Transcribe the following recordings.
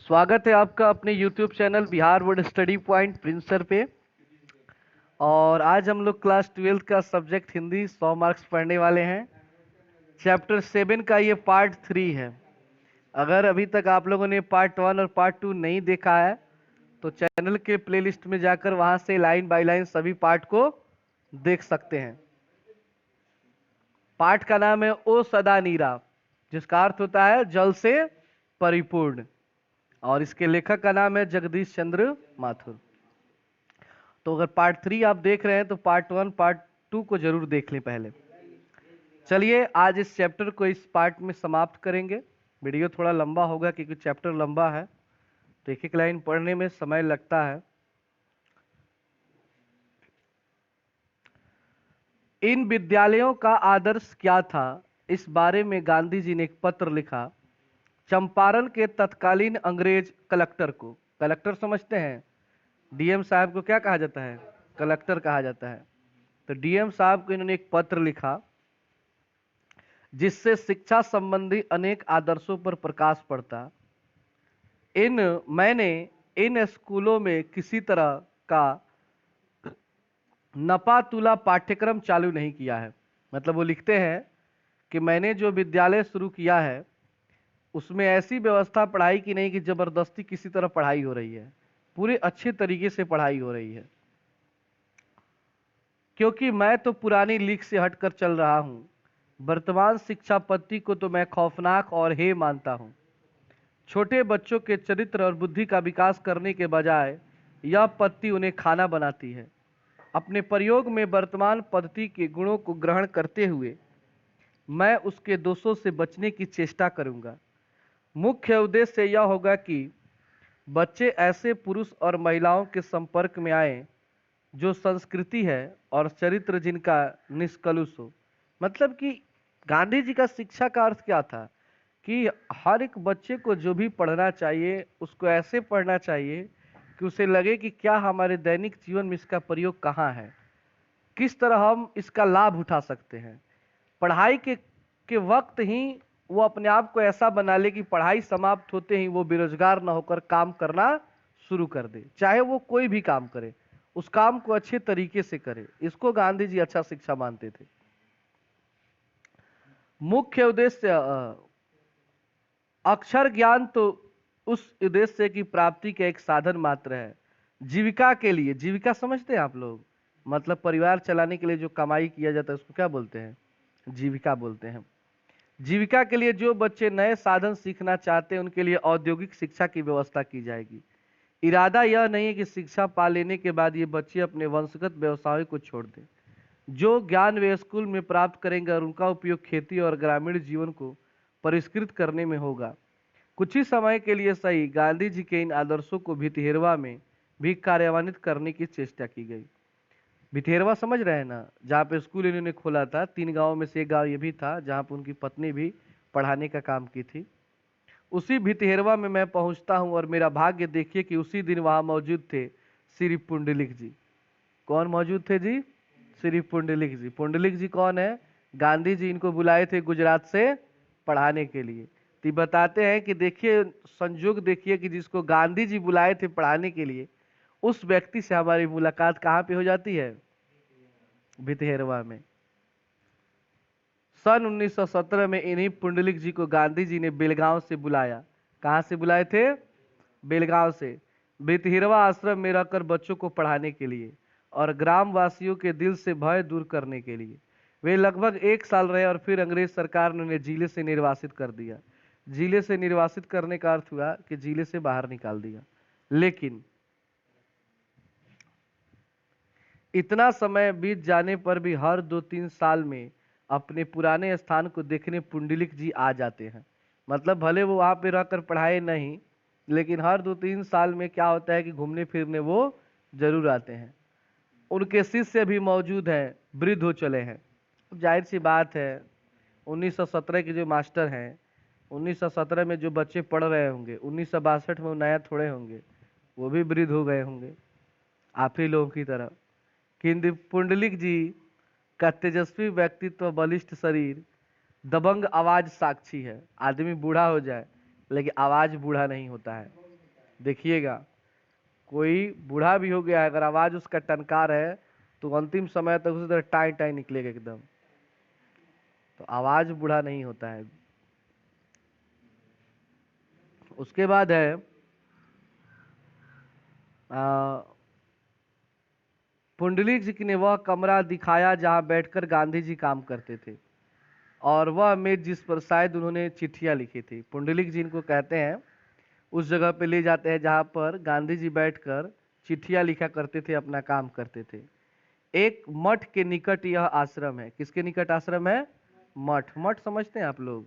स्वागत है आपका अपने YouTube channel Bihar word study point Prince sir पे। और आज हम लोग क्लास 12 का सब्जेक्ट हिंदी 100 मार्क्स पढ़ने वाले हैं। चैप्टर 7 का ये पार्ट 3 है। अगर अभी तक आप लोगों ने पार्ट 1 और पार्ट 2 नहीं देखा है तो चैनल के प्लेलिस्ट में जाकर वहां से लाइन बाय लाइन सभी पार्ट को देख सकते हैं। पार्ट का नाम है ओ सदा नीरा, जिसका अर्थ होता है जल से परिपूर्ण, और इसके लेखक का नाम है जगदीश चंद्र माथुर। तो अगर पार्ट 3 आप देख रहे हैं तो पार्ट 1 पार्ट 2 को जरूर देख लें पहले। चलिए आज इस चैप्टर को इस पार्ट में समाप्त करेंगे। वीडियो थोड़ा लंबा होगा क्योंकि चैप्टर लंबा है, तो एक एक लाइन पढ़ने में समय लगता है। इन विद्यालयों का आदर्श क्या था, इस बारे में गांधी जी ने एक पत्र लिखा चंपारण के तत्कालीन अंग्रेज कलेक्टर को। कलेक्टर समझते हैं, डीएम साहब को क्या कहा जाता है? कलेक्टर कहा जाता है। तो डीएम साहब को इन्होंने एक पत्र लिखा जिससे शिक्षा संबंधी अनेक आदर्शों पर प्रकाश पड़ता। मैंने इन स्कूलों में किसी तरह का नपा तुला पाठ्यक्रम चालू नहीं किया है। मतलब वो लिखते हैं कि मैंने जो विद्यालय शुरू किया है उसमें ऐसी व्यवस्था पढ़ाई की नहीं कि जबरदस्ती किसी तरह पढ़ाई हो रही है। पूरे अच्छे तरीके से पढ़ाई हो रही है, क्योंकि मैं तो पुरानी लीक से हटकर चल रहा हूं। वर्तमान शिक्षा पद्धति को तो मैं खौफनाक और हे मानता हूं। छोटे बच्चों के चरित्र और बुद्धि का विकास करने के बजाय यह पद्धति उन्हें खाना बनाती है। अपने प्रयोग में वर्तमान पद्धति के गुणों को ग्रहण करते हुए मैं उसके दोषों से बचने की चेष्टा करूंगा। मुख्य उद्देश्य यह होगा कि बच्चे ऐसे पुरुष और महिलाओं के संपर्क में आए जो संस्कृति है और चरित्र जिनका निष्कलुष हो। मतलब कि गांधी जी का शिक्षा का अर्थ क्या था कि हर एक बच्चे को जो भी पढ़ना चाहिए उसको ऐसे पढ़ना चाहिए कि उसे लगे कि क्या हमारे दैनिक जीवन में इसका प्रयोग कहाँ है, किस तरह हम इसका लाभ उठा सकते हैं। पढ़ाई के वक्त ही वो अपने आप को ऐसा बना ले कि पढ़ाई समाप्त होते ही वो बेरोजगार ना होकर काम करना शुरू कर दे, चाहे वो कोई भी काम करे उस काम को अच्छे तरीके से करे। इसको गांधी जी अच्छा शिक्षा मानते थे। मुख्य उद्देश्य अक्षर ज्ञान तो उस उद्देश्य की प्राप्ति का एक साधन मात्र है। जीविका के लिए, जीविका समझते हैं आप लोग? मतलब परिवार चलाने के लिए जो कमाई किया जाता है उसको क्या बोलते हैं? जीविका बोलते हैं। जीविका के लिए जो बच्चे नए साधन सीखना चाहते हैं उनके लिए औद्योगिक शिक्षा की व्यवस्था की जाएगी। इरादा यह नहीं है कि शिक्षा पा लेने के बाद ये बच्चे अपने वंशगत व्यवसाय को छोड़ दें। जो ज्ञान वे स्कूल में प्राप्त करेंगे और उनका उपयोग खेती और ग्रामीण जीवन को परिष्कृत करने में होगा। कुछ ही समय के लिए सही गांधी जी के इन आदर्शों को भितहेरवा में भी कार्यान्वित करने की चेष्टा की गई। भितहेरवा समझ रहे हैं ना, जहाँ पे स्कूल इन्होंने खोला था। 3 गांव में से एक गांव ये भी था जहाँ पे उनकी पत्नी भी पढ़ाने का काम की थी। उसी भितहेरवा में मैं पहुंचता हूं और मेरा भाग्य देखिए कि उसी दिन वहां मौजूद थे श्री पुंडलिक जी। कौन मौजूद थे जी? श्री पुंडलिक जी। पुंडलिक जी कौन है? गांधी जी इनको बुलाए थे गुजरात से पढ़ाने के लिए। तो बताते हैं कि देखिए संजोग, देखिए कि जिसको गांधी जी बुलाए थे पढ़ाने के लिए उस व्यक्ति से हमारी मुलाकात कहाँ पे हो जाती है? भितहेरवा में। सन 1917 में इन्हीं पुंडलिक जी को गांधी जी ने बेलगांव से बुलाया। कहां से बुलाए थे? बेलगांव से। भितहेरवा आश्रम में रहकर बच्चों को पढ़ाने के लिए और ग्राम वासियों के दिल से भय दूर करने के लिए। वे लगभग 1 साल रहे और फिर अंग्रेज सरकार ने उन्हें जिले से निर्वासित कर दिया। जिले से निर्वासित करने का अर्थ हुआ कि जिले से बाहर निकाल दिया। लेकिन इतना समय बीत जाने पर भी हर 2-3 साल में अपने पुराने स्थान को देखने पुंडलिक जी आ जाते हैं। मतलब भले वो वहां पे रहकर पढ़ाए नहीं, लेकिन हर 2-3 साल में क्या होता है कि घूमने फिरने वो जरूर आते हैं। उनके शिष्य भी मौजूद हैं, वृद्ध हो चले हैं। जाहिर सी बात है 1917 के जो मास्टर हैं, 1917 में जो बच्चे पढ़ रहे होंगे 1962 में वो नया थोड़े होंगे, वो भी वृद्ध हो गए होंगे आप ही लोगों की तरह। किंतु पुंडलिक जी का तेजस्वी व्यक्तित्व, बलिष्ठ शरीर, दबंग आवाज साक्षी है। आदमी बूढ़ा हो जाए लेकिन आवाज बूढ़ा नहीं होता है। देखिएगा, कोई बूढ़ा भी हो गया है, अगर आवाज उसका टनकार है तो अंतिम समय तक उसी तरह टाई टाई निकलेगा एकदम। तो आवाज बूढ़ा नहीं होता है। उसके बाद है आ, पुंडलिक जी ने वह कमरा दिखाया जहां बैठकर गांधी जी काम करते थे, और वह मेज जिस पर शायद उन्होंने चिट्ठियां लिखी थी। पुंडलिक जी इनको कहते हैं, उस जगह पे ले जाते हैं जहां पर गांधी जी बैठकर चिट्ठियां लिखा करते थे, अपना काम करते थे। एक मठ के निकट यह आश्रम है। किसके निकट आश्रम है? मठ। मठ समझते हैं आप लोग?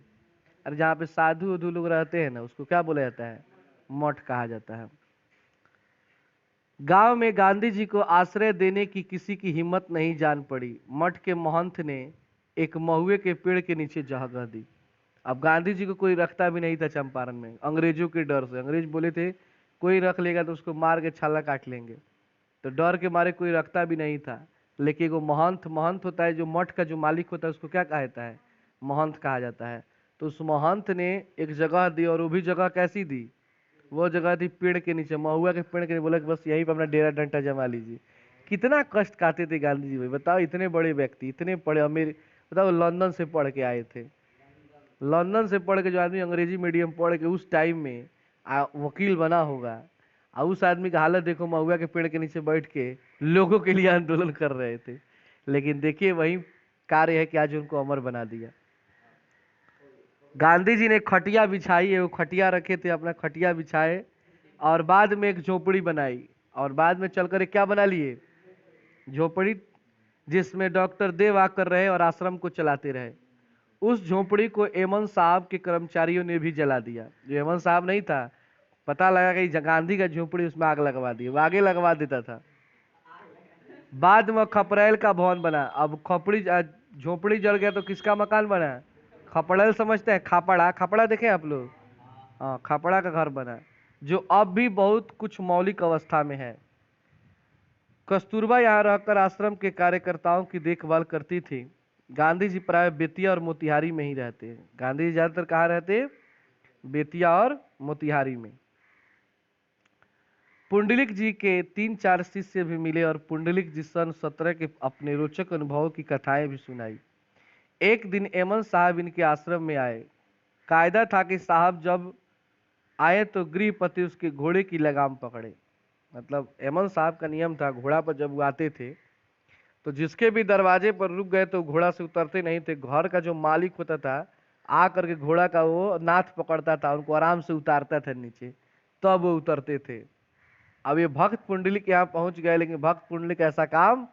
अरे जहाँ पे साधु उधु लोग रहते हैं ना, उसको क्या बोला जाता है? मठ कहा जाता है। गांव में गांधी जी को आश्रय देने की किसी की हिम्मत नहीं जान पड़ी। मठ के महंत ने एक महुए के पेड़ के नीचे जगह दी। अब गांधी जी को कोई रखता भी नहीं था चंपारण में, अंग्रेजों के डर से। अंग्रेज बोले थे कोई रख लेगा तो उसको मार के छाला काट लेंगे, तो डर के मारे कोई रखता भी नहीं था। लेकिन वो महंत, महंत होता है जो मठ का जो मालिक होता है, उसको क्या कहा जाता है? महंत कहा जाता है। तो उस महंत ने एक जगह दी, और वो भी जगह कैसी दी? वो जगह थी पेड़ के नीचे, महुआ के पेड़ के नीचे। बोला कि बस यहीं पर अपना डेरा डंडा जमा लीजिए। कितना कष्ट काटे थे गांधी जी भाई, बताओ। इतने बड़े व्यक्ति, इतने पढ़े, अमीर, बताओ, लंदन से पढ़ के आए थे। लंदन से पढ़ के जो आदमी अंग्रेजी मीडियम पढ़ के उस टाइम में वकील बना होगा, और उस आदमी का हालत देखो, महुआ के पेड़ के नीचे बैठ के लोगों के लिए आंदोलन कर रहे थे। लेकिन देखिए वही कार्य है कि आज उनको अमर बना दिया। गांधी जी ने खटिया बिछाई है, वो खटिया रखे थे, अपना खटिया बिछाए, और बाद में एक झोपड़ी बनाई, और बाद में चलकर एक क्या बना लिए? झोपड़ी, जिसमें डॉक्टर देव आकर रहे और आश्रम को चलाते रहे। उस झोपड़ी को एमन साहब के कर्मचारियों ने भी जला दिया। जो एमन साहब नहीं था, पता लगा कि गांधी का झोपड़ी, उसमें आग लगवा दी। वो आगे लगवा देता था। बाद में खपरेल का भवन बना। अब खपड़ी झोपड़ी जल गया तो किसका मकान बना? खपड़ेल समझते हैं? खापड़ा, खापड़ा देखे आप लोग? हाँ, खापड़ा का घर बना, जो अब भी बहुत कुछ मौलिक अवस्था में है। कस्तूरबा यहाँ रहकर आश्रम के कार्यकर्ताओं की देखभाल करती थी। गांधी जी प्राय बेतिया और मोतिहारी में ही रहते हैं। गांधी जी ज्यादातर कहाँ रहते? बेतिया और मोतिहारी में। पुंडलिक जी के 3-4 शिष्य भी मिले, और पुंडलिक जी सन 17 के अपने रोचक अनुभवों की कथाएं भी सुनाई। एक दिन एमन साहब इनके आश्रम में आए। कायदा था कि साहब जब आए तो गृहपति उसके घोड़े की लगाम पकड़े। मतलब एमन साहब का नियम था, घोड़ा पर जब वो आते थे तो जिसके भी दरवाजे पर रुक गए तो घोड़ा से उतरते नहीं थे। घर का जो मालिक होता था आ करके घोड़ा का वो नाथ पकड़ता था, उनको आराम से उतारता था नीचे, तब वो उतरते थे। अब ये भक्त पुंडलिक यहाँ पहुंच गए, लेकिन भक्त पुंडलिक ऐसा काम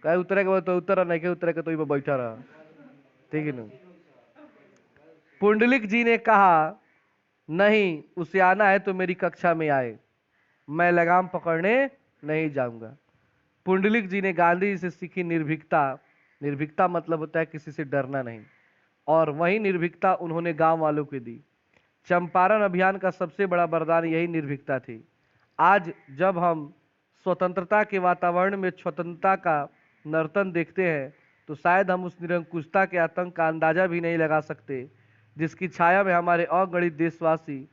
कहे उतरे के तो उतर, नहीं के उतरे के तो ये बैठा रहा। ठीक है ना? पुंडलिक जी ने कहा, नहीं, उसे आना है तो मेरी कक्षा में आए, मैं लगाम पकड़ने नहीं जाऊंगा। पुंडलिक जी ने गांधी जी से सीखी निर्भीकता। निर्भीकता मतलब होता है किसी से डरना नहीं, और वही निर्भीकता उन्होंने गांव वालों को दी। चंपारण अभियान का सबसे बड़ा वरदान यही निर्भीकता थी। आज जब हम स्वतंत्रता के वातावरण में स्वतंत्रता का नर्तन देखते हैं, तो शायद हम उस निरंकुशता के आतंक का अंदाजा भी नहीं लगा सकते, जिसकी छाया में हमारे अगणित देशवासी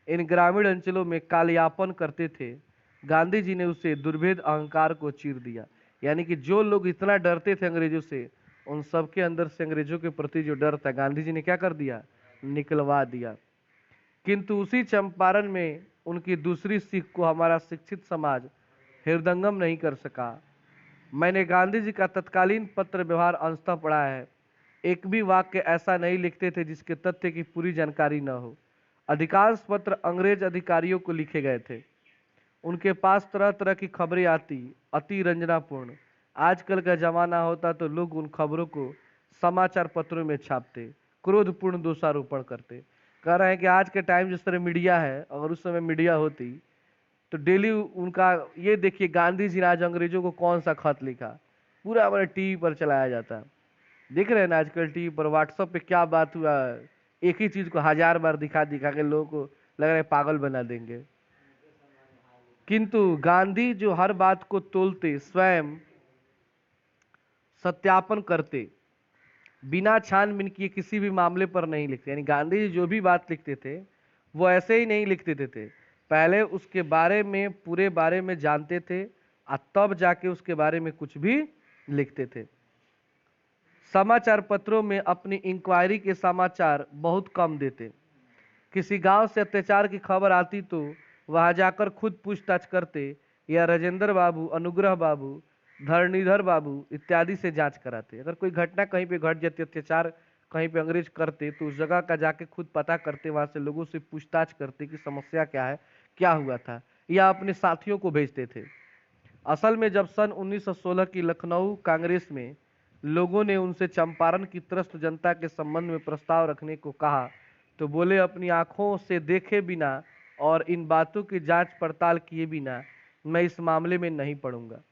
इन ग्रामीण अंचलों में कालयापन करते थे। गांधी जी ने उसे दुर्भेद अहंकार को चीर दिया। यानी कि जो लोग इतना डरते थे अंग्रेजों से, उन सबके अंदर से अंग्रेजों के प्रति जो डर था, गांधी जी ने क्या कर दिया? निकलवा दिया। किंतु उसी चंपारण में उनकी दूसरी सीख को हमारा शिक्षित समाज हृदयंगम नहीं कर सका। मैंने गांधी जी का तत्कालीन पत्र व्यवहार अंशतः पढ़ा है। एक भी वाक्य ऐसा नहीं लिखते थे जिसके तथ्य की पूरी जानकारी न हो। अधिकांश पत्र अंग्रेज अधिकारियों को लिखे गए थे। उनके पास तरह तरह की खबरें आती, अति रंजनापूर्ण। आजकल का जमाना होता तो लोग उन खबरों को समाचार पत्रों में छापते, क्रोधपूर्ण दोषारोपण करते। कह रहे हैं कि आज के टाइम जिस तरह मीडिया है, अगर उस समय मीडिया होती तो डेली उनका, ये देखिए गांधी जी ने आज अंग्रेजों को कौन सा खत लिखा, पूरा हमारे टीवी पर चलाया जाता। देख रहे हैं ना आजकल टीवी पर, व्हाट्सएप पे क्या बात हुआ, एक ही चीज को 1000 बार दिखा दिखा के लोगों को लग रहा है पागल बना देंगे। किंतु गांधी जो हर बात को तोलते, स्वयं सत्यापन करते, बिना छानबीन किए किसी भी मामले पर नहीं लिखते। यानी गांधी जी जो भी बात लिखते थे वो ऐसे ही नहीं लिख देते थे, पहले उसके बारे में, पूरे बारे में जानते थे और तब जाके उसके बारे में कुछ भी लिखते थे। समाचार पत्रों में अपनी इंक्वायरी के समाचार बहुत कम देते। किसी गांव से अत्याचार की खबर आती तो वहां जाकर खुद पूछताछ करते या राजेंद्र बाबू, अनुग्रह बाबू, धरणीधर बाबू इत्यादि से जांच कराते। अगर कोई घटना कहीं पे घट जाती, अत्याचार कहीं पे अंग्रेज करते, तो उस जगह का जाके खुद पता करते, वहां से लोगों से पूछताछ करते कि समस्या क्या है, क्या हुआ था, या अपने साथियों को भेजते थे। असल में जब सन 1916 की लखनऊ कांग्रेस में लोगों ने उनसे चंपारण की त्रस्त जनता के संबंध में प्रस्ताव रखने को कहा, तो बोले अपनी आंखों से देखे बिना और इन बातों की जांच पड़ताल किए बिना मैं इस मामले में नहीं पड़ूंगा।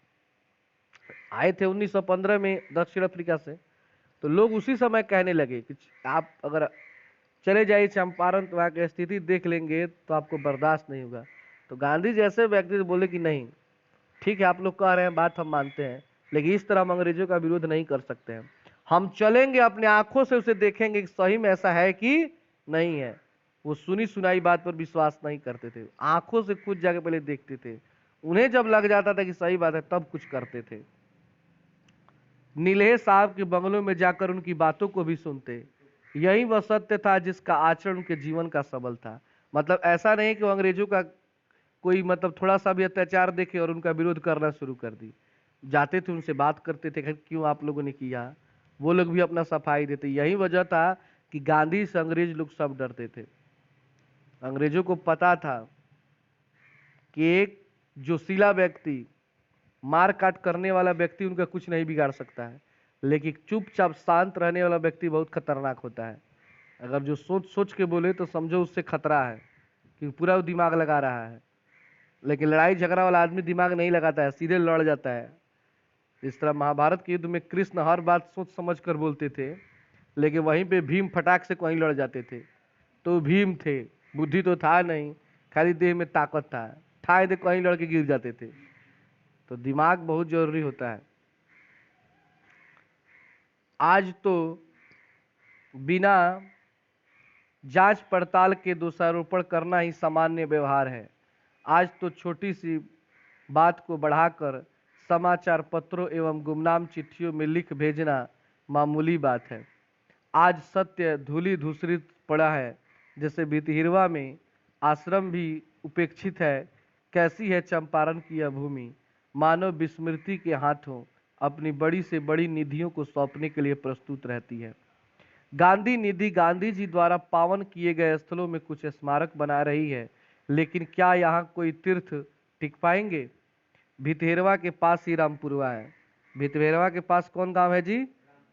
आए थे 1915 में दक्षिण अफ्रीका से, तो लोग उसी समय कहने लगे कि आप अगर चले जाइए चंपारण तो वहाँ की स्थिति देख लेंगे तो आपको बर्दाश्त नहीं होगा। तो गांधी जैसे व्यक्ति बोले कि नहीं, ठीक है आप लोग कह रहे हैं, बात हम मानते हैं, लेकिन इस तरह हम अंग्रेजों का विरोध नहीं कर सकते हैं। हम चलेंगे, अपने आंखों से उसे देखेंगे कि सही में ऐसा है कि नहीं है। वो सुनी सुनाई बात पर विश्वास नहीं करते थे, आंखों से खुद जाके पहले देखते थे। उन्हें जब लग जाता था कि सही बात है तब कुछ करते थे। नीलहे साहब के बंगलों में जाकर उनकी बातों को भी सुनते। यही वह सत्य था जिसका आचरण उनके जीवन का सबल था। मतलब ऐसा नहीं कि वो अंग्रेजों का कोई मतलब थोड़ा सा भी अत्याचार देखे और उनका विरोध करना शुरू कर दी। जाते थे, उनसे बात करते थे, क्यों आप लोगों ने किया, वो लोग भी अपना सफाई देते। यही वजह था कि गांधी से अंग्रेज लोग सब डरते थे। अंग्रेजों को पता था कि एक जोशीला व्यक्ति, मार काट करने वाला व्यक्ति उनका कुछ नहीं बिगाड़ सकता है, लेकिन चुपचाप शांत रहने वाला व्यक्ति बहुत खतरनाक होता है। अगर जो सोच सोच के बोले तो समझो उससे खतरा है, क्योंकि पूरा वो दिमाग लगा रहा है। लेकिन लड़ाई झगड़ा वाला आदमी दिमाग नहीं लगाता है, सीधे लड़ जाता है। इस तरह महाभारत के युद्ध में कृष्ण हर बात सोच समझ कर बोलते थे, लेकिन वहीं पे भीम फटाक से कहीं लड़ जाते थे। तो भीम थे, बुद्धि तो था नहीं, खाली देह में ताकत था, ठाए थे कहीं लड़ के गिर जाते थे। तो दिमाग बहुत जरूरी होता है। आज तो बिना जांच पड़ताल के दोषारोपण करना ही सामान्य व्यवहार है। आज तो छोटी सी बात को बढ़ाकर समाचार पत्रों एवं गुमनाम चिट्ठियों में लिख भेजना मामूली बात है। आज सत्य धूली धूसरित पड़ा है, जैसे भितहिरवा में आश्रम भी उपेक्षित है। कैसी है चंपारण की यह भूमि, मानव विस्मृति के हाथों अपनी बड़ी से बड़ी निधियों को सौंपने के लिए प्रस्तुत रहती है। गांधी निधि गांधी जी द्वारा पावन किए गए स्थलों में कुछ स्मारक बना रही है, लेकिन क्या यहाँ कोई तीर्थ टिक पाएंगे? भितहेरवा के पास ही रामपुरवा है। भितहेरवा के पास कौन गांव है जी?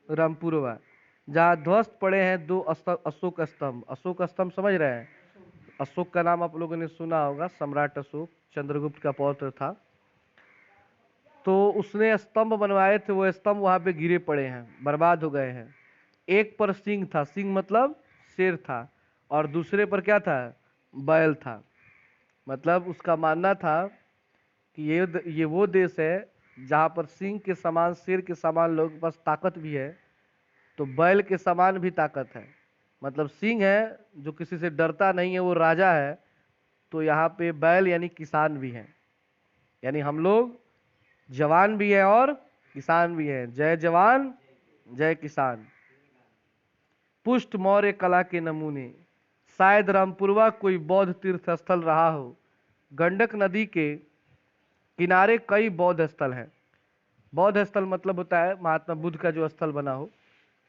रामपुरवा, जहाँ ध्वस्त पड़े हैं दो अशोक स्तंभ। अशोक स्तंभ समझ रहे हैं? अशोक का नाम आप लोगों ने सुना होगा, सम्राट अशोक चंद्रगुप्त का पौत्र था। तो उसने स्तंभ बनवाए थे, वो स्तंभ वहां पे गिरे पड़े हैं, बर्बाद हो गए हैं। एक पर सिंह था, सिंह मतलब शेर था, और दूसरे पर क्या था? बैल था। मतलब उसका मानना था कि ये वो देश है जहां पर सिंह के समान, शेर के समान लोग बस ताकत भी है, तो बैल के समान भी ताकत है। मतलब सिंह है जो किसी से डरता नहीं है, वो राजा है। तो यहाँ पे बैल यानी किसान भी हैं, यानी हम लोग जवान भी है और किसान भी है। जय जवान जय किसान। पुष्ट मौर्य कला के नमूने, शायद रामपुरवा कोई बौद्ध तीर्थ स्थल रहा हो। गंडक नदी के किनारे कई बौद्ध स्थल हैं। बौद्ध स्थल मतलब होता है महात्मा बुद्ध का जो स्थल बना हो।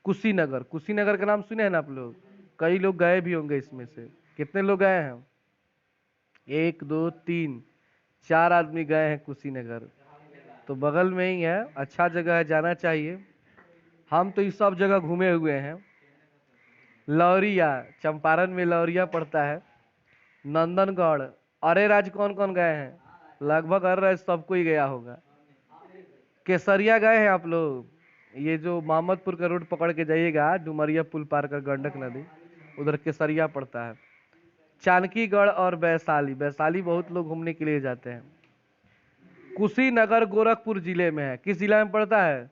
कुशीनगर, कुशीनगर का नाम सुने हैं ना आप लोग? कई लोग गए भी होंगे इसमें से। कितने लोग गए हैं? 1 2 3 4 आदमी गए हैं कुशीनगर। तो बगल में ही है, अच्छा जगह है, जाना चाहिए। हम तो इस सब जगह घूमे हुए हैं। लौरिया, चंपारण में लौरिया पड़ता है। नंदनगढ़, अरे राज कौन कौन गए हैं? लगभग हर राज सबको ही गया होगा। केसरिया गए हैं आप लोग? ये जो मोहम्मदपुर का रोड पकड़ के जाइएगा, डुमरिया पुल पार कर गंडक नदी, उधर केसरिया पड़ता है। जानकीगढ़ और वैशाली, वैशाली बहुत लोग घूमने के लिए जाते हैं। कुशीनगर गोरखपुर जिले में है। किस जिला में पड़ता है?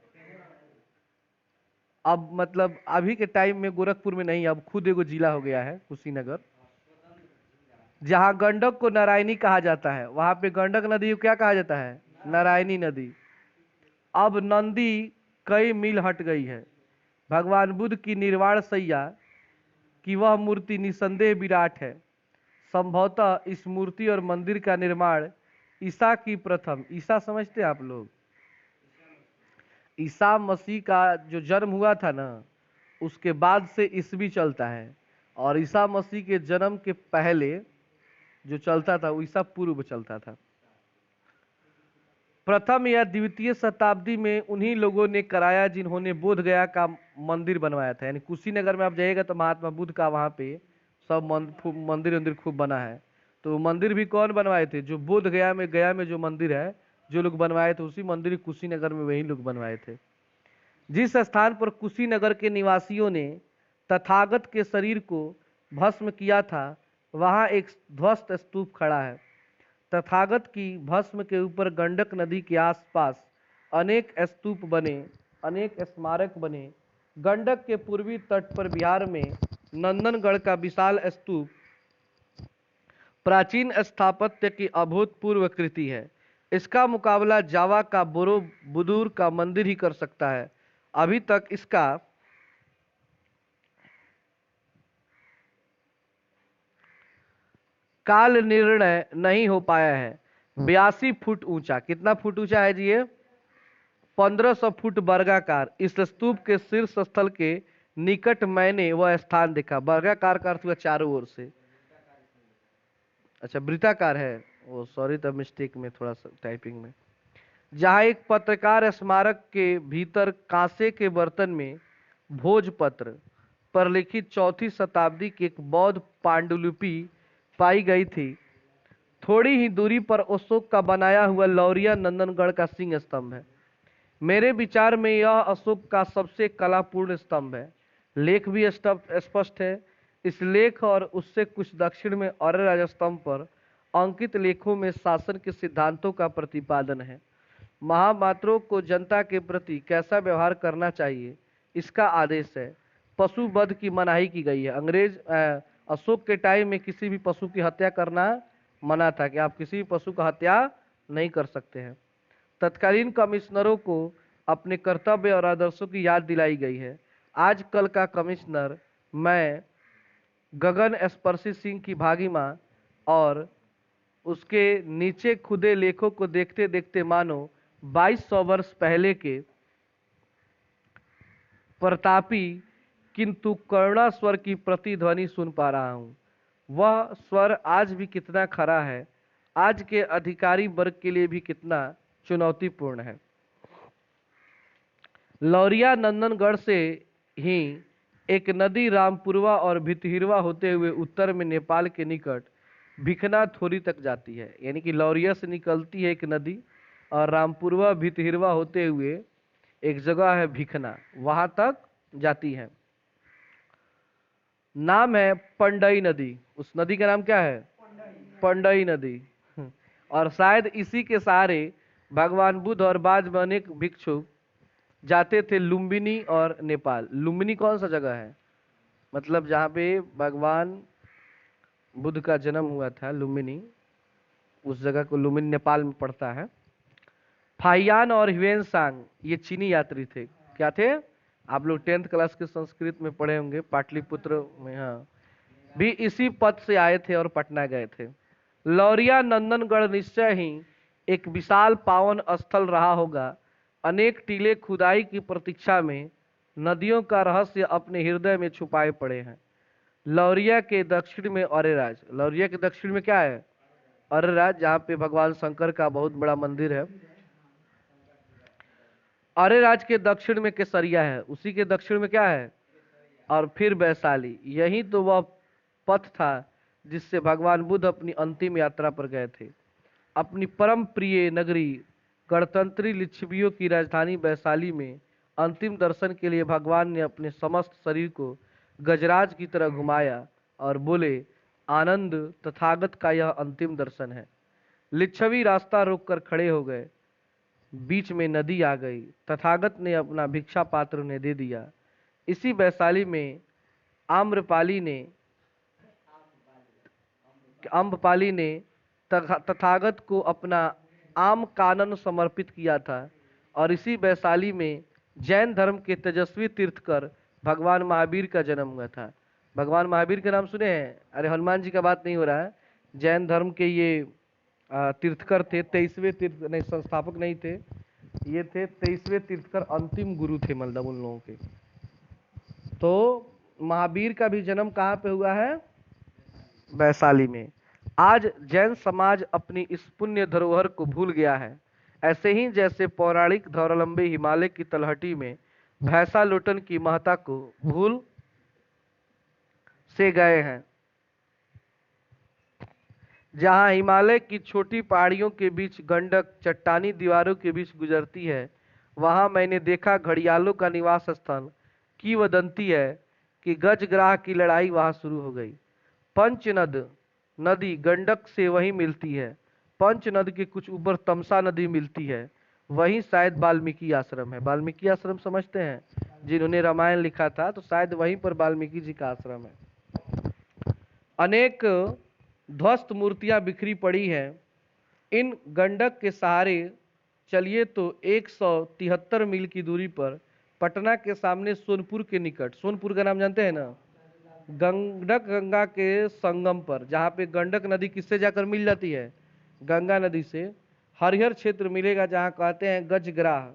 अब मतलब अभी के टाइम में गोरखपुर में नहीं, अब खुद एगो जिला हो गया है कुशीनगर। जहां गंडक को नारायणी कहा जाता है वहां पे गंडक नदी को क्या कहा जाता है? नारायणी नदी। अब नंदी कई मील हट गई है। भगवान बुद्ध की निर्वाण सैया की वह मूर्ति निसंदेह विराट है। संभवतः इस मूर्ति और मंदिर का निर्माण ईसा की प्रथम, ईसा समझते हैं आप लोग? ईसा मसीह का जो जन्म हुआ था ना, उसके बाद से ईसवी चलता है। और ईसा मसीह के जन्म के पहले जो चलता था वो ईसा पूर्व चलता था। प्रथम या द्वितीय शताब्दी में उन्हीं लोगों ने कराया जिन्होंने बोध गया का मंदिर बनवाया था। यानी कुशीनगर में आप जाइएगा तो महात्मा बुद्ध का वहां पे सब मंदिर मंदिर खूब बना है। तो मंदिर भी कौन बनवाए थे? जो बोध गया में जो मंदिर है, जो लोग बनवाए थे उसी मंदिर कुशीनगर में वही लोग बनवाए थे। जिस स्थान पर कुशीनगर के निवासियों ने तथागत के शरीर को भस्म किया था वहां एक ध्वस्त स्तूप खड़ा है। तथागत की भस्म के ऊपर गंडक नदी के आसपास अनेक स्तूप बने, अनेक स्मारक बने। गंडक के पूर्वी तट पर बिहार में नंदनगढ़ का विशाल स्तूप प्राचीन स्थापत्य की अभूतपूर्व कृति है। इसका मुकाबला जावा का बोरोबुदुर का मंदिर ही कर सकता है। अभी तक इसका काल निर्णय नहीं हो पाया है। 82 फुट ऊंचा, कितना फुट ऊंचा है जी ये? 1500 फुट वर्गाकार। इस स्तूप के शीर्ष स्थल के निकट मैंने वह स्थान देखा। वर्गाकार का अर्थ हुआ चारों ओर से। अच्छा, वृत्ताकार है वो, सॉरी द मिस्टेक में थोड़ा सा टाइपिंग में। जहां एक पत्रकार स्मारक के भीतर कांसे के बर्तन में भोजपत्र पर लिखित 4वीं शताब्दी की एक बौद्ध पांडुलिपि पाई गई थी। थोड़ी ही दूरी पर अशोक का बनाया हुआ लौरिया नंदनगढ़ का सिंह स्तंभ है। मेरे विचार में यह अशोक का सबसे कलापूर्ण स्तंभ है। लेख भी स्पष्ट है। इस लेख और उससे कुछ दक्षिण में औरराज स्तंभ पर अंकित लेखों में शासन के सिद्धांतों का प्रतिपादन है। महामात्रों को जनता के प्रति कैसा व्यवहार करना चाहिए इसका आदेश है। पशु वध की मनाही की गई है। अशोक के टाइम में किसी भी पशु की हत्या करना मना था कि आप किसी भी पशु का हत्या नहीं कर सकते हैं। तत्कालीन कमिश्नरों को अपने कर्तव्य और आदर्शों की याद दिलाई गई है। आजकल का कमिश्नर मैं गगन स्पर्शी सिंह की भागिमा और उसके नीचे खुदे लेखों को देखते देखते मानो 2200 वर्ष पहले के प्रतापी किंतु करुणा स्वर की प्रतिध्वनि सुन पा रहा हूँ। वह स्वर आज भी कितना खरा है, आज के अधिकारी वर्ग के लिए भी कितना चुनौतीपूर्ण है। लौरिया नंदनगढ़ से ही एक नदी रामपुरवा और भितहिरवा होते हुए उत्तर में नेपाल के निकट भिखना थोरी तक जाती है। यानी कि लौरिया से निकलती है एक नदी और रामपुरवा भितहिरवा होते हुए एक जगह है भिखना, वहां तक जाती है। नाम है पंडई नदी। उस नदी का नाम क्या है? पंडई नदी। और शायद इसी के सहारे भगवान बुद्ध और बाद में अनेक भिक्षु जाते थे लुम्बिनी और नेपाल। लुम्बिनी कौन सा जगह है? मतलब जहाँ पे भगवान बुद्ध का जन्म हुआ था, लुम्बिनी, उस जगह को लुम्बिनी नेपाल में पड़ता है। फाइयान और ह्वेनसांग ये चीनी यात्री थे। क्या थे? आप लोग 10th क्लास के संस्कृत में पढ़े होंगे, पाटलिपुत्र में। हाँ, भी इसी पथ से आए थे और पटना गए थे। लौरिया नंदनगढ़ निश्चय ही एक विशाल पावन स्थल रहा होगा। अनेक टीले खुदाई की प्रतीक्षा में नदियों का रहस्य अपने हृदय में छुपाए पड़े हैं। लौरिया के दक्षिण में औरेराज। लौरिया के दक्षिण में क्या है? औरेराज, जहाँ पे भगवान शंकर का बहुत बड़ा मंदिर है। औरेराज के दक्षिण में केसरिया है, उसी के दक्षिण में क्या है? और फिर वैशाली। यही तो वह पथ था जिससे भगवान बुद्ध अपनी अंतिम यात्रा पर गए थे। अपनी परम प्रिय नगरी गणतंत्री लिच्छवियों की राजधानी वैशाली में अंतिम दर्शन के लिए भगवान ने अपने समस्त शरीर को गजराज की तरह घुमाया और बोले, आनंद, तथागत का यह अंतिम दर्शन है। लिच्छवी रास्ता रोककर खड़े हो गए। बीच में नदी आ गई। तथागत ने अपना भिक्षा पात्र उन्हें दे दिया। इसी वैशाली में आम्रपाली ने कि अम्बपाली ने तथागत को अपना आम कानन समर्पित किया था और इसी वैशाली में जैन धर्म के तेजस्वी तीर्थकर भगवान महावीर का जन्म हुआ था। भगवान महावीर के नाम सुने हैं? अरे हनुमान जी का बात नहीं हो रहा है। जैन धर्म के ये तीर्थकर थे, 23वें तीर्थ नहीं, संस्थापक नहीं थे, ये थे 23वें तीर्थकर, अंतिम गुरु थे मतलब उन लोगों के। तो महावीर का भी जन्म कहाँ पे हुआ है? वैशाली में। आज जैन समाज अपनी इस पुण्य धरोहर को भूल गया है, ऐसे ही जैसे पौराणिक धौरालंबी हिमालय की तलहटी में भैंसा लोटन की महत्ता को भूल से गए हैं। जहां हिमालय की छोटी पहाड़ियों के बीच गंडक चट्टानी दीवारों के बीच गुजरती है, वहां मैंने देखा घड़ियालों का निवास स्थान। किंवदंती है कि गजग्राह की लड़ाई वहां शुरू हो गई। पंचनद नदी गंडक से वहीं मिलती है। पंचनद के कुछ ऊपर तमसा नदी मिलती है, वहीं शायद वाल्मीकि आश्रम है। वाल्मीकि आश्रम समझते हैं? जिन्होंने रामायण लिखा था, तो शायद वहीं पर वाल्मीकि जी का आश्रम है। अनेक ध्वस्त मूर्तियां बिखरी पड़ी हैं। इन गंडक के सहारे चलिए तो 173 मील की दूरी पर पटना के सामने सोनपुर के निकट, सोनपुर का नाम जानते हैं ना, गंडक गंगा के संगम पर, जहाँ पे गंडक नदी किससे जाकर मिल जाती है? गंगा नदी से। हरिहर क्षेत्र मिलेगा जहाँ कहते हैं गजग्राह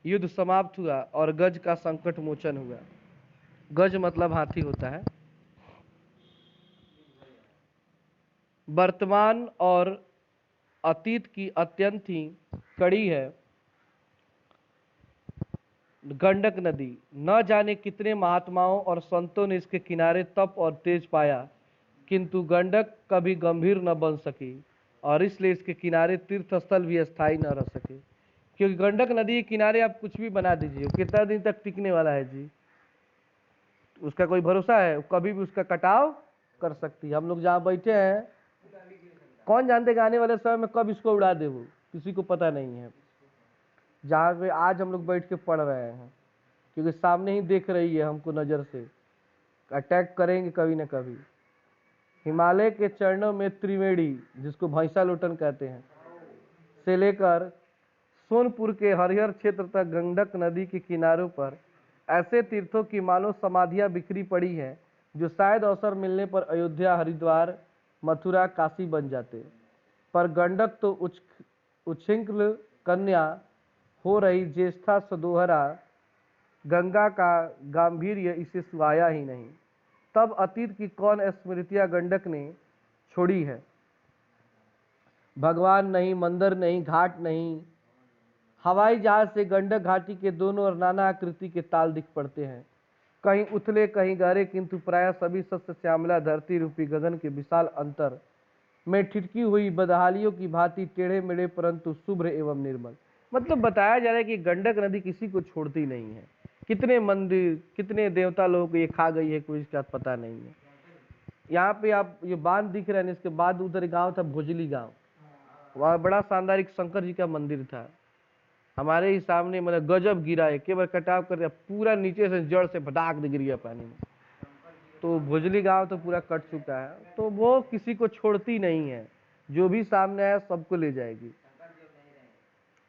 युद्ध समाप्त हुआ और गज का संकट मोचन हुआ। गज मतलब हाथी होता है। वर्तमान और अतीत की अत्यंत ही कड़ी है गंडक नदी। न जाने कितने महात्माओं और संतों ने इसके किनारे तप और तेज पाया, किंतु गंडक कभी गंभीर न बन सकी और इसलिए इसके किनारे तीर्थ स्थल भी स्थायी न रह सके। क्योंकि गंडक नदी के किनारे आप कुछ भी बना दीजिए, कितना दिन तक टिकने वाला है जी? उसका कोई भरोसा है? कभी भी उसका कटाव कर सकती है। हम लोग जहाँ बैठे हैं, कौन जानते कि आने वाले समय में कब इसको उड़ा दे, वो किसी को पता नहीं है। जहाँ पे आज हम लोग बैठ के पढ़ रहे हैं, क्योंकि सामने ही देख रही है हमको नज़र से, अटैक करेंगे कभी न कभी। हिमालय के चरणों में त्रिवेणी, जिसको भैंसा लोटन कहते हैं, से लेकर सोनपुर के हरिहर क्षेत्र तक गंडक नदी के किनारों पर ऐसे तीर्थों की मानो समाधियां बिखरी पड़ी हैं, जो शायद अवसर मिलने पर अयोध्या, हरिद्वार, मथुरा, काशी बन जाते। पर गंडक तो उच्छृंखल कन्या हो रही ज्येष्ठा सदोहरा, गंगा का गांधीर्य इसे सुहाया ही नहीं। तब अतीत की कौन स्मृतियां गंडक ने छोड़ी है? भगवान नहीं, मंदिर नहीं, घाट नहीं। हवाई जहाज से गंडक घाटी के दोनों ओर नाना आकृति के ताल दिख पड़ते हैं, कहीं उथले कहीं गहरे, किंतु प्राय सभी सस्य श्यामला धरती रूपी गगन के विशाल अंतर में ठिठकी हुई बदहालियों की भांति टेढ़े मेढ़े परंतु शुभ्र एवं निर्मल। मतलब बताया जा रहा है कि गंडक नदी किसी को छोड़ती नहीं है। कितने मंदिर, कितने देवता लोगों को ये खा गई है, कोई इसका पता नहीं है। यहाँ पे आप ये बांध दिख रहे हैं, इसके बाद उधर गांव था भोजली गांव, वहाँ बड़ा शानदार एक शंकर जी का मंदिर था। हमारे ही सामने मतलब गजब गिरा है, केवल कटाव कर दिया, पूरा नीचे से जड़ से भटाक गिर गया पानी में। तो भोजली गांव तो पूरा कट चुका है। तो वो किसी को छोड़ती नहीं है, जो भी सामने आया सबको ले जाएगी।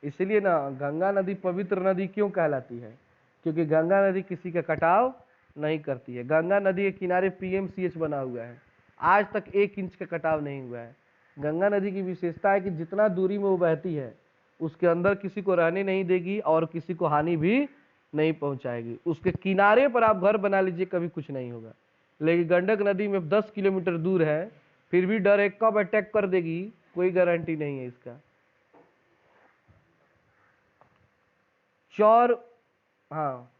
इसलिए ना गंगा नदी पवित्र नदी क्यों कहलाती है? क्योंकि गंगा नदी किसी का कटाव नहीं करती है। गंगा नदी के किनारे PMCH बना हुआ है, आज तक 1 इंच का कटाव नहीं हुआ है। गंगा नदी की विशेषता है कि जितना दूरी में वो बहती है, उसके अंदर किसी को रहने नहीं देगी और किसी को हानि भी नहीं पहुंचाएगी। उसके किनारे पर आप घर बना लीजिए, कभी कुछ नहीं होगा। लेकिन गंडक नदी में 10 किलोमीटर दूर है, फिर भी डर है कब अटैक कर देगी, कोई गारंटी नहीं है इसका। चौर, हाँ,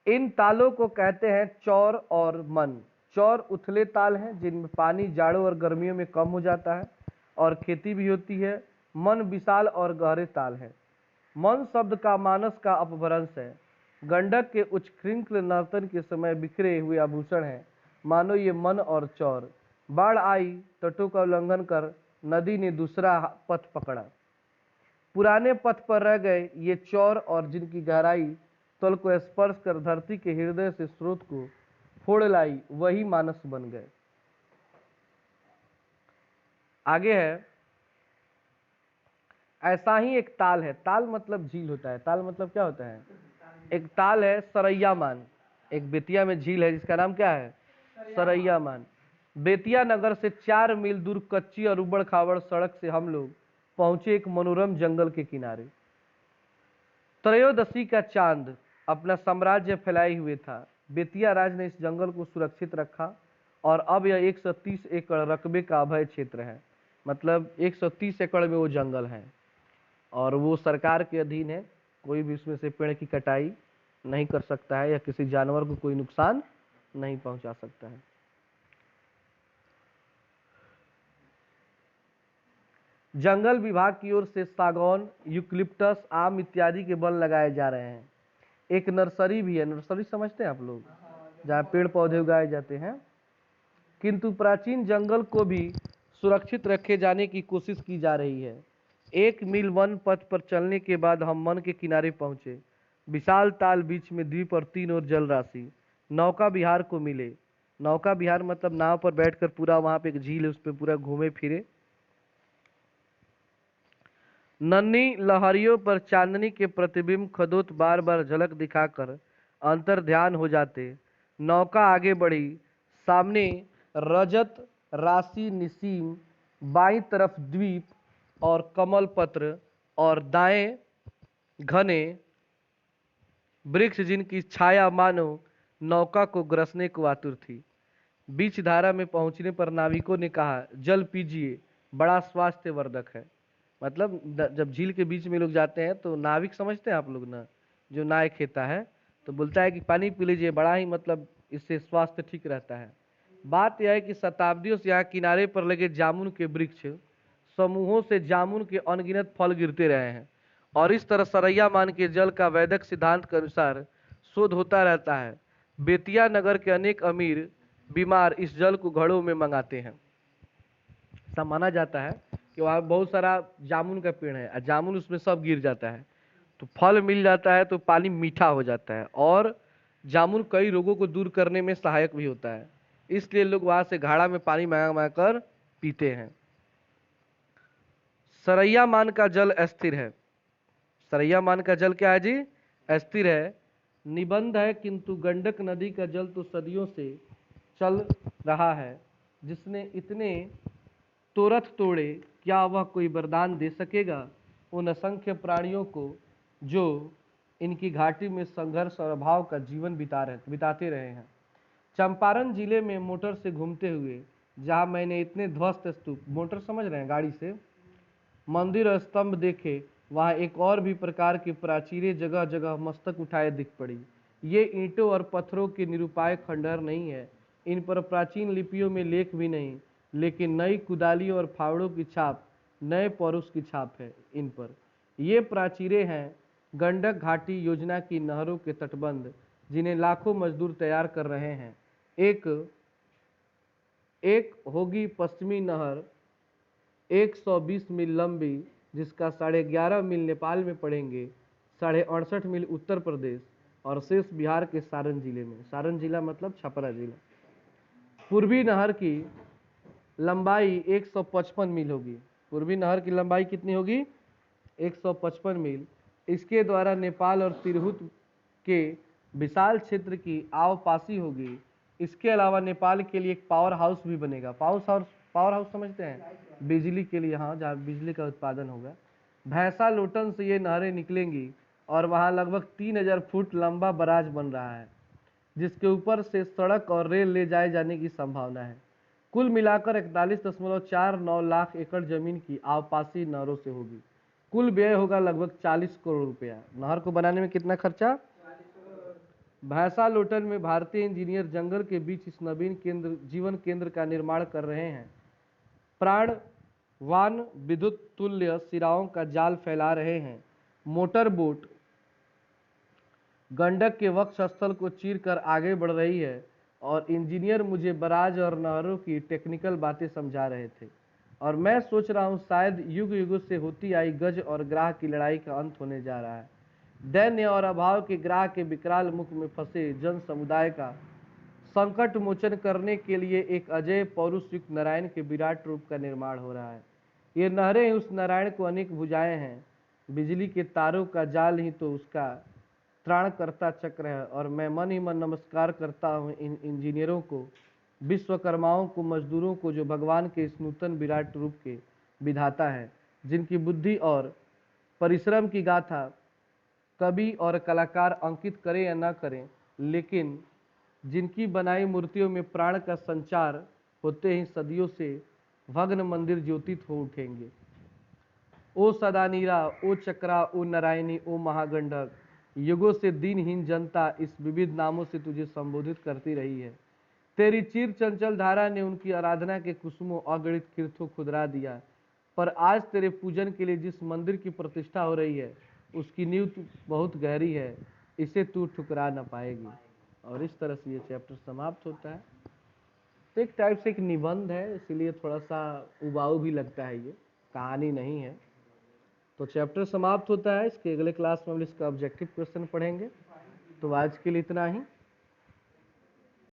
इन तालों को कहते हैं चौर और मन। चौर उथले ताल हैं जिनमें पानी जाड़ों और गर्मियों में कम हो जाता है और खेती भी होती है। मन विशाल और गहरे ताल है। मन शब्द का मानस का अपभ्रंश है। गंडक के उच्छृंखल नर्तन के समय बिखरे हुए आभूषण हैं, मानो ये मन और चौर। बाढ़ आई, तटों का उल्लंघन कर नदी ने दूसरा पथ पकड़ा। पुराने पथ पर रह गए ये चौर, और जिनकी गहराई तल को स्पर्श कर धरती के हृदय से स्रोत को फोड़ लाई, वही मानस बन गए। आगे है, ऐसा ही एक ताल है। ताल मतलब झील होता है। ताल मतलब क्या होता है? एक ताल है सरैया मान, एक बेतिया में झील है जिसका नाम क्या है? सरैया मान। बेतिया नगर से 4 मील दूर कच्ची और उबड़ खाबड़ सड़क से हम लोग पहुंचे एक मनोरम जंगल के किनारे। त्रयोदशी का चांद अपना साम्राज्य फैलाए हुए था। बेतिया राज ने इस जंगल को सुरक्षित रखा और अब यह 130 एकड़ रकबे का अभय क्षेत्र है। मतलब 130 एकड़ में वो जंगल है और वो सरकार के अधीन है। कोई भी उसमें से पेड़ की कटाई नहीं कर सकता है या किसी जानवर को कोई नुकसान नहीं पहुंचा सकता है। जंगल विभाग की ओर से सागौन, यूकलिप्टस, आम इत्यादि के वन लगाए जा रहे हैं। एक नर्सरी भी है। नर्सरी समझते हैं आप लोग? जहाँ पेड़ पौधे उगाए जाते हैं। किंतु प्राचीन जंगल को भी सुरक्षित रखे जाने की कोशिश की जा रही है। 1 मील वन पथ पर चलने के बाद हम वन के किनारे पहुंचे। विशाल ताल, बीच में द्वीप और 3 ओर जल राशि। नौका विहार को मिले। नौका विहार मतलब नाव पर बैठकर पूरा, वहां पे एक झील है, उस पर पूरा घूमे फिरे। नन्ही लहरियों पर चांदनी के प्रतिबिंब खदोत बार बार झलक दिखाकर अंतर ध्यान हो जाते। नौका आगे बढ़ी। सामने रजत राशि निसीम, बाईं तरफ द्वीप और कमल पत्र और दाएं घने वृक्ष जिनकी छाया मानो नौका को ग्रसने को आतुर थी। बीच धारा में पहुंचने पर नाविकों ने कहा, जल पीजिए, बड़ा स्वास्थ्यवर्धक है। मतलब जब झील के बीच में लोग जाते हैं तो नाविक समझते हैं आप लोग ना, जो नाय खेता है, तो बोलता है कि पानी पी लीजिए, बड़ा ही मतलब इससे स्वास्थ्य ठीक रहता है। बात यह है कि शताब्दियों से यहाँ किनारे पर लगे जामुन के वृक्ष समूहों से जामुन के अनगिनत फल गिरते रहे हैं और इस तरह सरैया मान के जल का वैदिक सिद्धांत के अनुसार शोध होता रहता है। बेतिया नगर के अनेक अमीर बीमार इस जल को घड़ों में मंगाते हैं। ऐसा माना जाता है कि वहाँ बहुत सारा जामुन का पेड़ है और जामुन उसमें सब गिर जाता है, तो फल मिल जाता है, तो पानी मीठा हो जाता है और जामुन कई रोगों को दूर करने में सहायक भी होता है। इसलिए लोग वहां से घड़ा में पानी मंगा मंगा कर पीते हैं। सरैया मान का जल अस्थिर है। सरैया मान का जल क्या है जी? अस्थिर है। निबंध है, किंतु गंडक नदी का जल तो सदियों से चल रहा है। जिसने इतने तोरथ तोड़े, क्या वह कोई वरदान दे सकेगा उन असंख्य प्राणियों को जो इनकी घाटी में संघर्ष और अभाव का जीवन बिताते रहे हैं। चंपारण जिले में मोटर से घूमते हुए जहां मैंने इतने ध्वस्त स्तूप, मोटर समझ रहे हैं, गाड़ी से, मंदिर और स्तंभ देखे, वहां एक और भी प्रकार की प्राचीरें जगह जगह मस्तक उठाए दिख पड़ी। ये ईंटों और पत्थरों के निरुपाय खंडहर नहीं है। इन पर प्राचीन लिपियों में लेख भी नहीं, लेकिन नई कुदालियों और फावड़ों की छाप, नए पौरुष की छाप है इन पर। ये प्राचीरें हैं गंडक घाटी योजना की नहरों के तटबंध, जिन्हें लाखों मजदूर तैयार कर रहे हैं। एक एक होगी पश्चिमी नहर 120 मील लंबी, जिसका 11.5 मील नेपाल में पड़ेंगे, 68.5 मील उत्तर प्रदेश और शेष बिहार के सारण जिले में। सारण जिला मतलब छपरा जिला। पूर्वी नहर की लंबाई 155 मील होगी। पूर्वी नहर की लंबाई कितनी होगी? 155 मील। इसके द्वारा नेपाल और तिरहुत के विशाल क्षेत्र की आवपासी होगी। इसके अलावा नेपाल के लिए एक पावर हाउस भी बनेगा। पावर हाउस समझते हैं? बिजली के लिए, हाँ, जहाँ बिजली का उत्पादन होगा। भैंसा लोटन से ये नहरें निकलेंगी और वहाँ लगभग 3000 फुट लंबा बराज बन रहा है, जिसके ऊपर से सड़क और रेल ले जाए जाने की संभावना है। कुल मिलाकर 41.49 लाख एकड़ जमीन की आवपासी नहरों से होगी। कुल व्यय होगा लगभग 40 करोड़ रुपया। नहर को बनाने में कितना खर्चा? भैंसा लोटन में भारतीय इंजीनियर जंगल के बीच इस नवीन जीवन केंद्र का निर्माण कर रहे हैं। प्राणवान विद्युत तुल्य सिराओं का जाल फैला रहे हैं। मोटर बोट गंडक के वक्षस्थल को चीरकर आगे बढ़ रही है और इंजीनियर मुझे बराज और नहरों की टेक्निकल बातें समझा रहे थे और मैं सोच रहा हूँ शायद युग युग से होती आई गज और ग्राह की लड़ाई का अंत होने जा रहा है। दैन्य और अभाव के ग्राह के विकराल मुख में फंसे जन समुदाय का संकट मोचन करने के लिए एक अजय पौरुष युक्त नारायण के विराट रूप का निर्माण हो रहा है। ये नहरें उस नारायण को अनेक भुजाएं हैं, बिजली के तारों का जाल ही तो उसका त्राणकर्ता चक्र है। और मैं मन ही मन नमस्कार करता हूँ इन इंजीनियरों को, विश्वकर्माओं को, मजदूरों को, जो भगवान के इस नूतन विराट रूप के विधाता है, जिनकी बुद्धि और परिश्रम की गाथा कवि और कलाकार अंकित करें या न करें, लेकिन जिनकी बनाई मूर्तियों में प्राण का संचार होते ही सदियों से भग्न मंदिर ज्योतित हो उठेंगे। ओ सदानीरा, ओ चक्रा, ओ नारायणी, ओ महागंडक, युगों से दीनहीन जनता इस विविध नामों से तुझे संबोधित करती रही है। तेरी चीर चंचल धारा ने उनकी आराधना के कुसुमों अगणित तीर्थों खुदरा दिया, पर आज तेरे पूजन के लिए जिस मंदिर की प्रतिष्ठा हो रही है उसकी नींव बहुत गहरी है, इसे तू ठुकरा न पाएगी। और इस तरह से ये चैप्टर समाप्त होता है। तो एक टाइप से एक निबंध है, इसीलिए थोड़ा सा उबाऊ भी लगता है, ये कहानी नहीं है। तो चैप्टर समाप्त होता है। इसके अगले क्लास में हम इसका ऑब्जेक्टिव क्वेश्चन पढ़ेंगे। तो आज के लिए इतना ही।